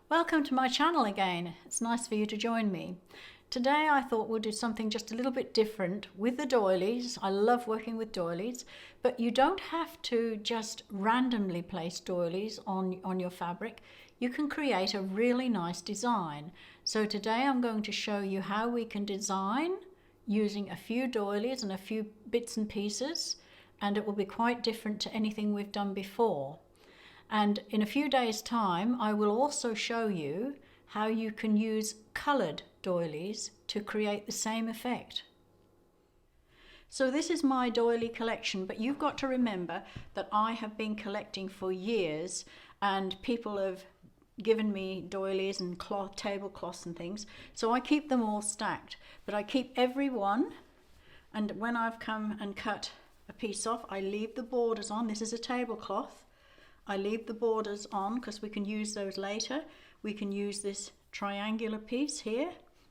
Welcome to my channel again. It's nice for you to join me. Today I thought we'll do something just a little bit different with the doilies. I love working with doilies, but you don't have to just randomly place doilies on your fabric. You can create a really nice design. So today I'm going to show you how we can design using a few doilies and a few bits and pieces, and it will be quite different to anything we've done before. And in a few days' time, I will also show you how you can use coloured doilies to create the same effect. So this is my doily collection, but you've got to remember that I have been collecting for years, and people have given me doilies and tablecloths and things, so I keep them all stacked. But I keep every one, and when I've come and cut a piece off, I leave the borders on. This is a tablecloth. I leave the borders on because we can use those later. We can use this triangular piece here.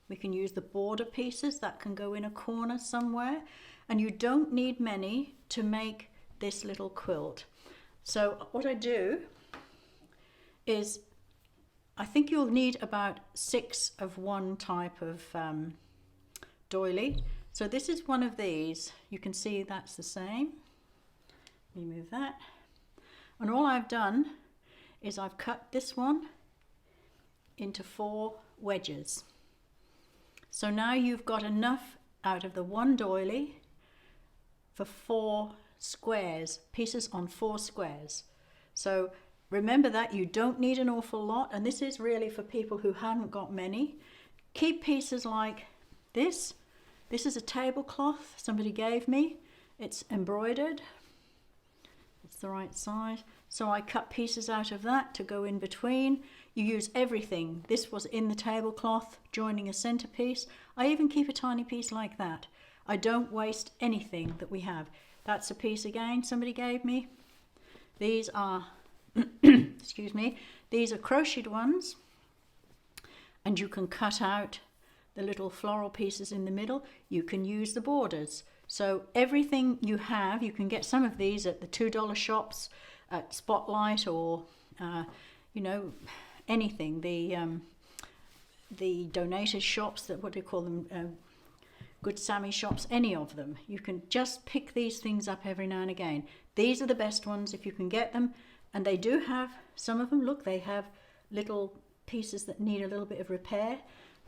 We can use the border pieces that can go in a corner somewhere. And you don't need many to make this little quilt. So what I do is, I think you'll need about 6 of one type of doily. So this is one of these. You can see that's the same. Let me move that. And all I've done is I've cut this one into 4 wedges. So now you've got enough out of the one doily for 4 squares, pieces on 4 squares. So remember that you don't need an awful lot, and this is really for people who haven't got many. Keep pieces like this. This is a tablecloth somebody gave me. It's embroidered. It's the right size. So I cut pieces out of that to go in between. You use everything. This was in the tablecloth, joining a centerpiece. I even keep a tiny piece like that. I don't waste anything that we have. That's a piece again somebody gave me. These are, excuse me, these are crocheted ones. And you can cut out the little floral pieces in the middle. You can use the borders. So everything you have, you can get some of these at the $2 shops, at Spotlight, or you know, anything. The donated shops, that, what do you call them? Good Sammy shops, any of them. You can just pick these things up every now and again. These are the best ones if you can get them, and they do have some of them. Look, they have little pieces that need a little bit of repair.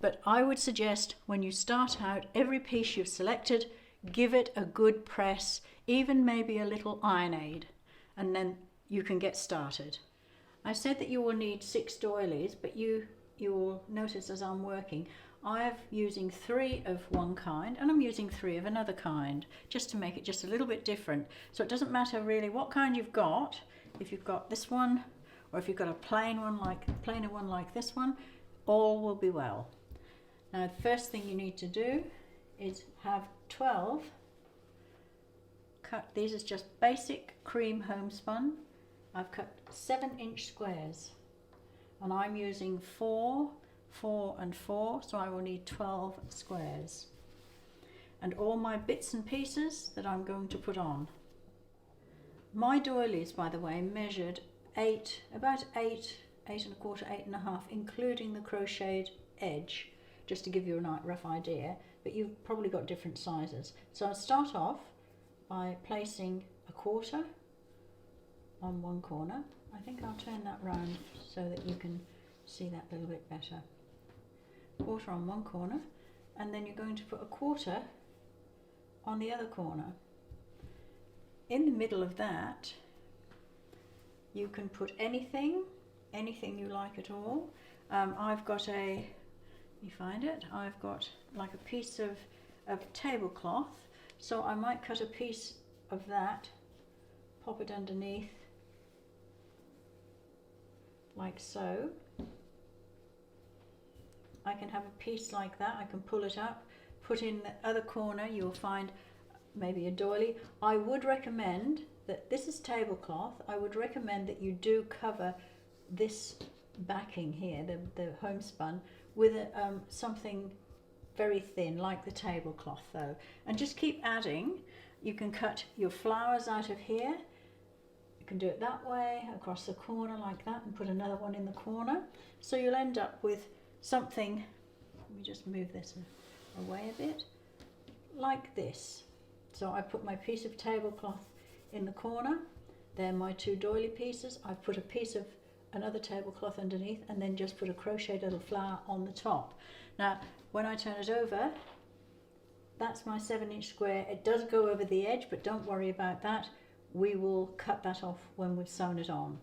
But I would suggest when you start out, every piece you've selected, give it a good press, even maybe a little iron aid, and then you can get started. I said that you will need 6 doilies, but you will notice as I'm working, I'm using 3 of one kind and I'm using 3 of another kind, just to make it just a little bit different. So it doesn't matter really what kind you've got. If you've got this one, or if you've got a plainer one like this one, all will be well. Now the first thing you need to do is have 12 cut. These is just basic cream homespun. I've cut 7-inch squares, and I'm using 4, 4 and 4, so I will need 12 squares. And all my bits and pieces that I'm going to put on. My doilies, by the way, measured about 8, 8 and a quarter, 8 and a half, including the crocheted edge, just to give you a rough idea, but you've probably got different sizes. So I'll start off by placing a quarter on one corner. I think I'll turn that round so that you can see that a little bit better. Quarter on one corner, and then you're going to put a quarter on the other corner. In the middle of that, you can put anything you like at all. I've got a, you find it, I've got like a piece of tablecloth, so I might cut a piece of that, pop it underneath like so. I can have a piece like that. I can pull it up, put in the other corner, you'll find maybe a doily. I would recommend that, this is tablecloth, I would recommend that you do cover this backing here, the homespun, with something very thin like the tablecloth though, and just keep adding. You can cut your flowers out of here, You can do it that way, across the corner like that, and put another one in the corner. So you'll end up with something, let me just move this away a bit, like this. So I put my piece of tablecloth in the corner. They're my two doily pieces. I've put a piece of another tablecloth underneath and then just put a crocheted little flower on the top. Now, when I turn it over, that's my 7-inch square. It does go over the edge, but don't worry about that. We will cut that off when we've sewn it on.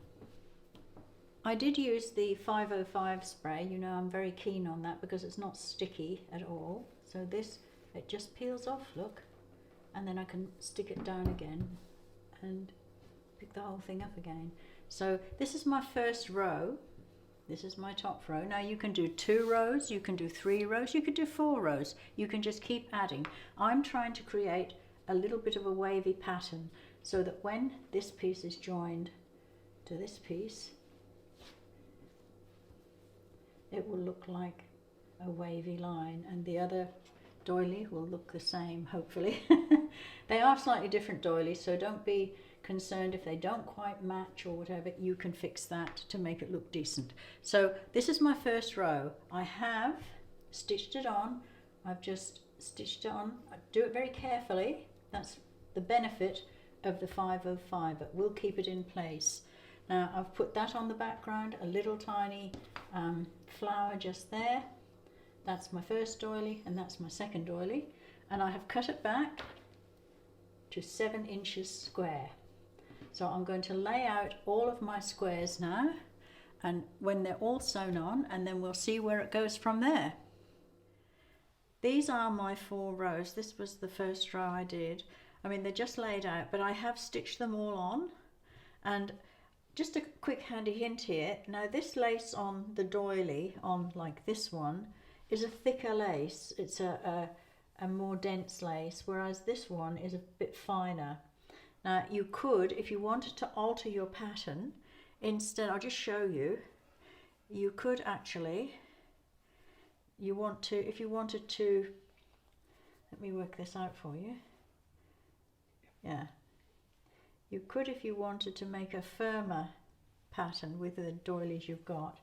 I did use the 505 spray. You know, I'm very keen on that because it's not sticky at all. So this, it just peels off, look, and then I can stick it down again and pick the whole thing up again. So this is my first row. This is my top row. Now you can do 2 rows, you can do 3 rows, you could do 4 rows. You can just keep adding. I'm trying to create a little bit of a wavy pattern so that when this piece is joined to this piece, it will look like a wavy line, and the other doily will look the same, hopefully. They are slightly different doilies, so don't be concerned if they don't quite match or whatever. You can fix that to make it look decent. So this is my first row. I have stitched it on. I've just stitched it on. I do it very carefully. That's the benefit of the 505, but we'll keep it in place. Now I've put that on the background, a little tiny flower just there. That's my first doily and that's my second doily, and I have cut it back to 7 inches square. So I'm going to lay out all of my squares now, and when they're all sewn on, and then we'll see where it goes from there. These are my 4 rows. This was the first row I did. I mean, they're just laid out, but I have stitched them all on. And just a quick handy hint here, now this lace on the doily, on like this one, is a thicker lace. It's a more dense lace, whereas this one is a bit finer. Now you could, if you wanted to alter your pattern, instead, I'll just show you, you could actually, if you wanted to, let me work this out for you. Yeah, you could, if you wanted to make a firmer pattern with the doilies you've got.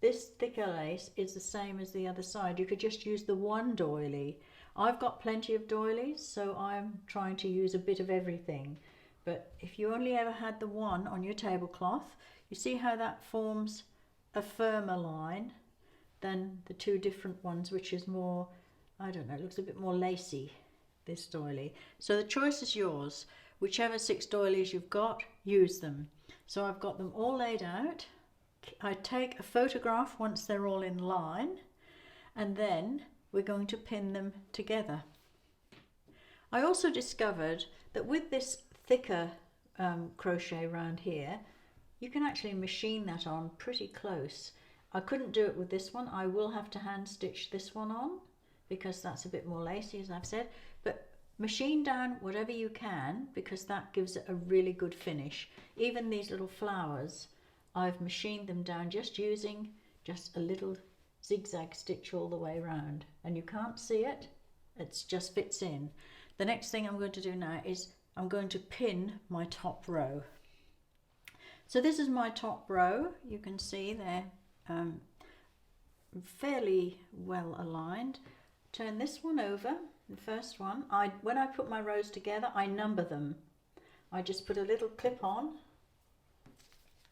This thicker lace is the same as the other side. You could just use the one doily. I've got plenty of doilies, so I'm trying to use a bit of everything. But if you only ever had the one on your tablecloth, you see how that forms a firmer line than the 2 different ones, which is more, I don't know, it looks a bit more lacy, this doily. So the choice is yours. Whichever 6 doilies you've got, use them. So I've got them all laid out. I take a photograph once they're all in line, and then we're going to pin them together. I also discovered that with this thicker crochet around here, you can actually machine that on pretty close. I couldn't do it with this one. I will have to hand stitch this one on because that's a bit more lacy, as I've said, but machine down whatever you can because that gives it a really good finish. Even these little flowers, I've machined them down just using just a little zigzag stitch all the way around, and you can't see it, it just fits in. The next thing I'm going to do now is I'm going to pin my top row. So this is my top row. You can see they're fairly well aligned. Turn this one over, the first one. When I put my rows together, I number them. I just put a little clip on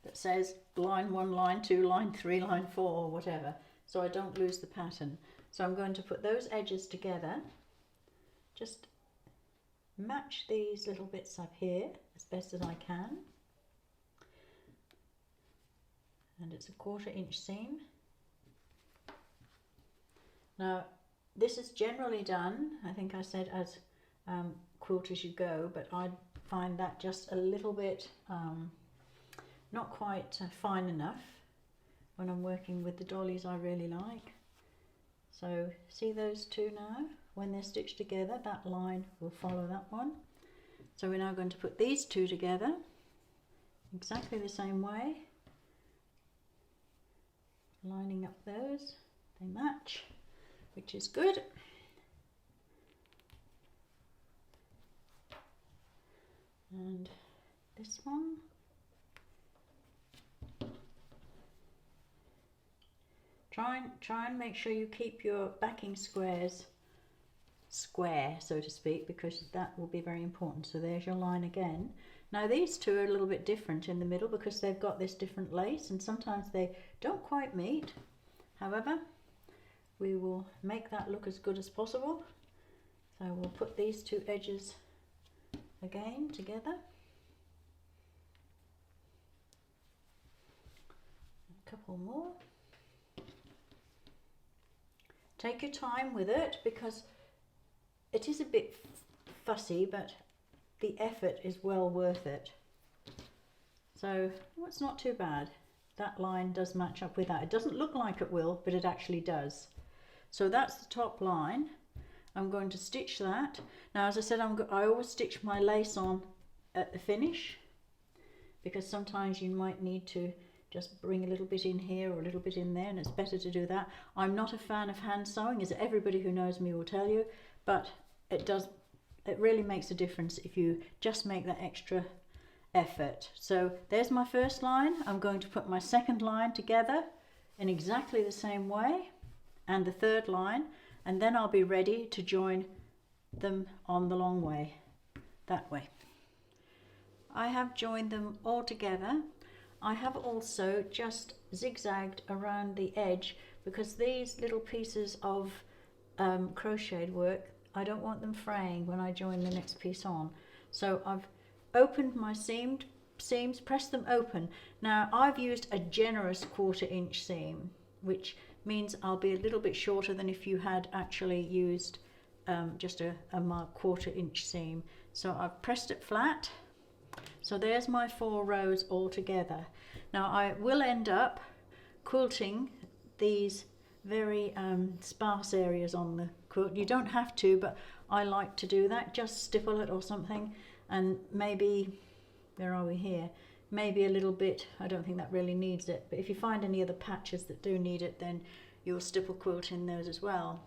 that says line 1, line 2, line 3, line 4, or whatever, so I don't lose the pattern. So I'm going to put those edges together, just match these little bits up here as best as I can, and it's a 1/4 inch seam. Now this is generally done, I think I said, as quilt as you go, but I find that just a little bit not quite fine enough when I'm working with the doilies I really like. So see those two now? When they're stitched together, that line will follow that one. So we're now going to put these two together exactly the same way, lining up those, they match, which is good. And this one, Try and make sure you keep your backing squares square, so to speak, because that will be very important. So there's your line again. Now these two are a little bit different in the middle because they've got this different lace and sometimes they don't quite meet. However, we will make that look as good as possible. So we'll put these two edges again together. A couple more. Take your time with it because it is a bit fussy, but the effort is well worth it. So well, it's not too bad. That line does match up with that. It doesn't look like it will, but it actually does. So that's the top line. I'm going to stitch that. Now, as I said, I always stitch my lace on at the finish because sometimes you might need to just bring a little bit in here or a little bit in there, and it's better to do that. I'm not a fan of hand sewing, as everybody who knows me will tell you, but it really makes a difference if you just make that extra effort. So there's my first line. I'm going to put my second line together in exactly the same way, and the third line, and then I'll be ready to join them on the long way, that way. I have joined them all together. I have also just zigzagged around the edge because these little pieces of crocheted work, I don't want them fraying when I join the next piece on. So I've opened my seams, pressed them open. Now I've used a generous 1/4 inch seam, which means I'll be a little bit shorter than if you had actually used just a 1/4 inch seam. So I've pressed it flat. So there's my 4 rows all together. Now I will end up quilting these very sparse areas on the quilt. You don't have to, but I like to do that. Just stipple it or something, and maybe, where are we here? Maybe a little bit, I don't think that really needs it, but if you find any other patches that do need it, then you'll stipple quilt in those as well.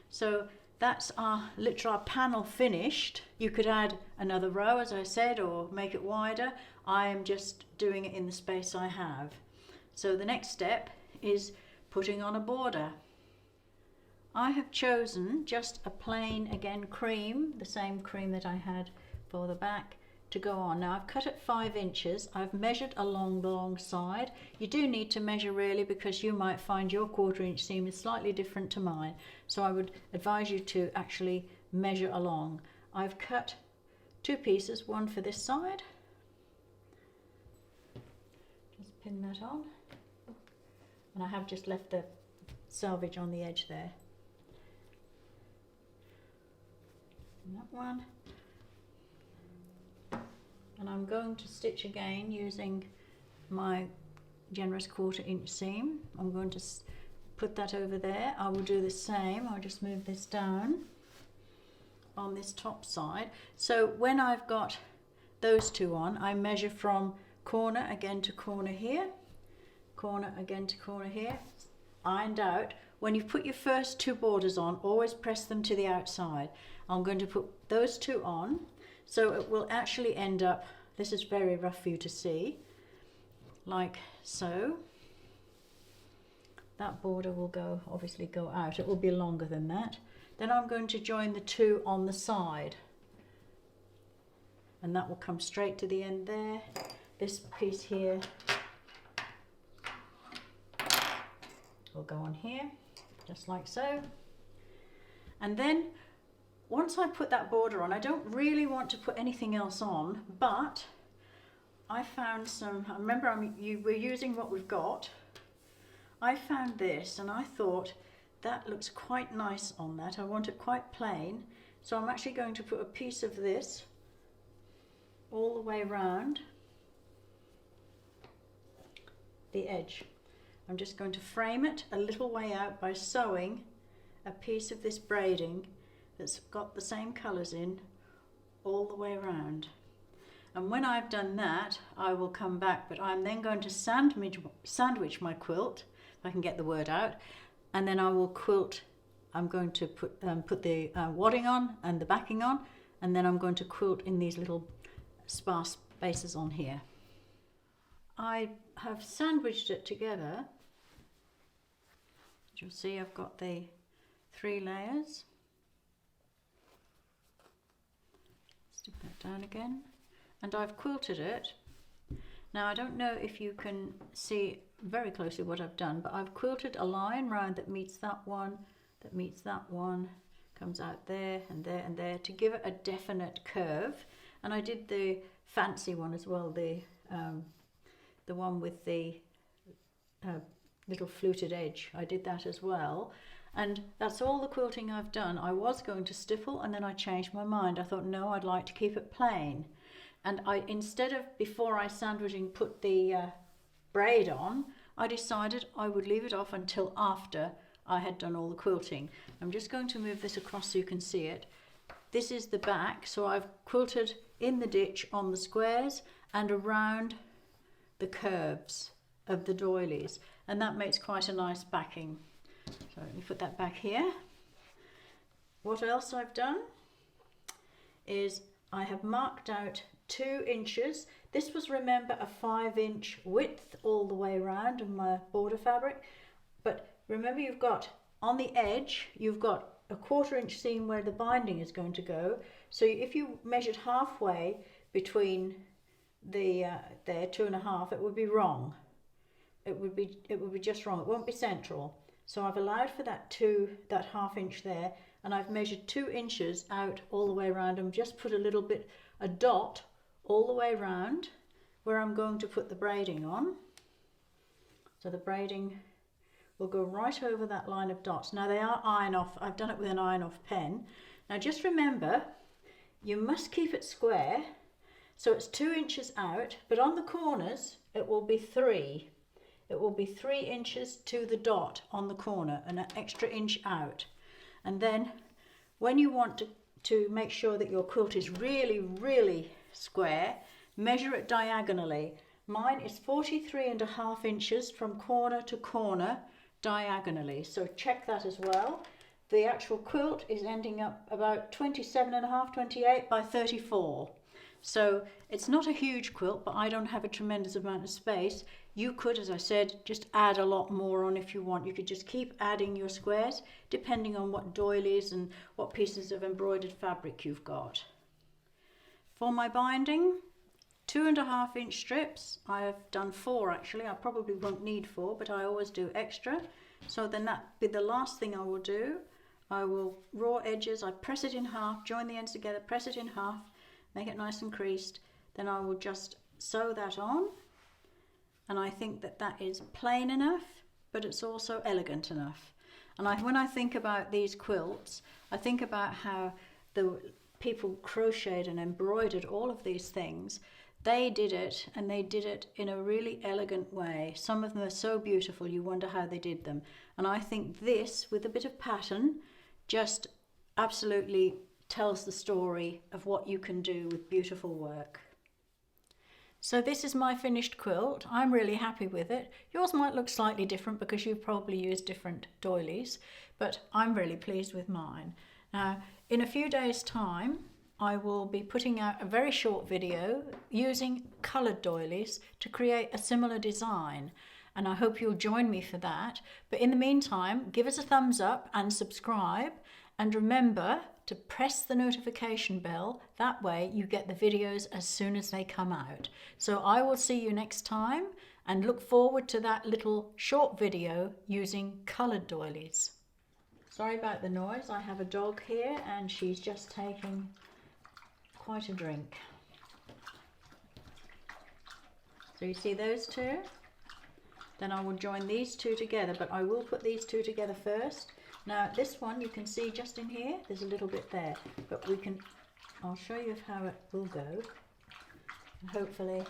So that's our panel finished. You could add another row, as I said, or make it wider. I am just doing it in the space I have. So the next step is putting on a border. I have chosen just a plain, again, cream, the same cream that I had for the back, to go on. Now I've cut it 5 inches. I've measured along the long side. You do need to measure really because you might find your 1/4 inch seam is slightly different to mine. So I would advise you to actually measure along. I've cut 2 pieces, one for this side. Just pin that on. And I have just left the selvage on the edge there. And that one. And I'm going to stitch again using my generous 1/4 inch seam. I'm going to put that over there. I will do the same. I'll just move this down on this top side. So when I've got those two on, I measure from corner again to corner here, corner again to corner here, ironed out. When you put your first 2 borders on, always press them to the outside. I'm going to put those 2 on. So it will actually end up, this is very rough for you to see, like so. That border will obviously go out. It will be longer than that. Then I'm going to join the 2 on the side. And that will come straight to the end there. This piece here will go on here, just like so. And then once I put that border on, I don't really want to put anything else on, but I found some, remember we're using what we've got. I found this and I thought that looks quite nice on that. I want it quite plain. So I'm actually going to put a piece of this all the way around the edge. I'm just going to frame it a little way out by sewing a piece of this braiding that's got the same colours in all the way around. And when I've done that, I will come back, but I'm then going to sandwich my quilt, if I can get the word out, and then I will quilt. I'm going to put the wadding on and the backing on, and then I'm going to quilt in these little sparse spaces on here. I have sandwiched it together You'll see I've got the 3 layers. Stick that down again, and I've quilted it. Now I don't know if you can see very closely what I've done, but I've quilted a line round that meets that one, that meets that one, comes out there and there and there to give it a definite curve. And I did the fancy one as well, the one with the little fluted edge. I did that as well, and that's all the quilting I've done. I was going to stipple, and then I changed my mind. I thought, no, I'd like to keep it plain, and instead of, before I sandwiching put the braid on, I decided I would leave it off until after I had done all the quilting. I'm just going to move this across so you can see it. This is the back, so I've quilted in the ditch on the squares and around the curves of the doilies, and that makes quite a nice backing. So let me put that back here. What else I've done is I have marked out 2 inches. This was, remember, a 5-inch width all the way around of my border fabric, but remember, you've got on the edge, you've got a 1/4 inch seam where the binding is going to go. So if you measured halfway between the there, 2.5, it would be wrong. It would be just wrong. It won't be central. So I've allowed for that 1/2 inch there, and I've measured 2 inches out all the way around, and just put a little bit, a dot all the way around where I'm going to put the braiding on. So the braiding will go right over that line of dots. Now they are iron off. I've done it with an iron off pen. Now just remember, you must keep it square, so it's 2 inches out, but on the corners it will be 3. It will be 3 inches to the dot on the corner, and an extra inch out. And then when you want to make sure that your quilt is really, really square, measure it diagonally. Mine is 43.5 inches from corner to corner diagonally, so check that as well. The actual quilt is ending up about 27.5, 28 by 34. So it's not a huge quilt, but I don't have a tremendous amount of space. You could, as I said, just add a lot more on if you want. You could just keep adding your squares depending on what doilies and what pieces of embroidered fabric you've got. For my binding, 2.5 inch strips. I have done 4 actually. I probably won't need 4, but I always do extra. So then that be the last thing I will do. I will raw edges, I press it in half, join the ends together, press it in half, make it nice and creased. Then I will just sew that on. And I think that that is plain enough, but it's also elegant enough. And when I think about these quilts, I think about how the people crocheted and embroidered all of these things. They did it, and they did it in a really elegant way. Some of them are so beautiful, you wonder how they did them. And I think this, with a bit of pattern, just absolutely tells the story of what you can do with beautiful work. So this is my finished quilt. I'm really happy with it. Yours might look slightly different because you've probably used different doilies, but I'm really pleased with mine. Now, in a few days' time, I will be putting out a very short video using coloured doilies to create a similar design, and I hope you'll join me for that. But in the meantime, give us a thumbs up and subscribe, and remember to press the notification bell. That way you get the videos as soon as they come out. So I will see you next time, and look forward to that little short video using coloured doilies. Sorry about the noise. I have a dog here and she's just taking quite a drink. So you see those 2? Then I will join these 2 together, but I will put these 2 together first. Now this one you can see just in here, there's a little bit there, but I'll show you how it will go. Hopefully